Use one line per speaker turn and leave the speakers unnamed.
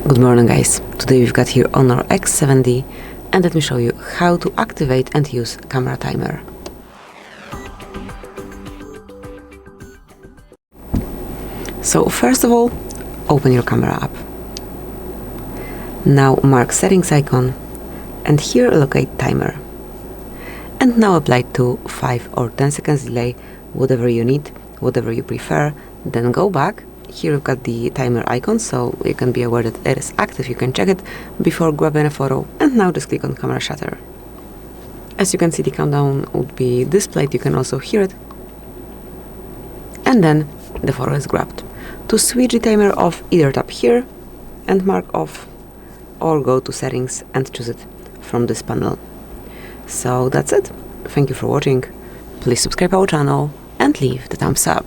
Good morning guys, today we've got here HONOR X7d and let me show you how to activate and use camera timer. So first of all, open your camera app. Now mark settings icon and here locate timer. And now apply to 5 or 10 seconds delay, whatever you need, whatever you prefer, then go back. Here you've got the timer icon, so you can be aware that it is active. You can check it before grabbing a photo, and now just click on camera shutter. As you can see, the countdown would be displayed. You can also hear it, and then the photo is grabbed. To switch the timer off, either tap here and mark off, or go to settings and choose it from this panel. So that's it. Thank you for watching. Please subscribe our channel and leave the thumbs up.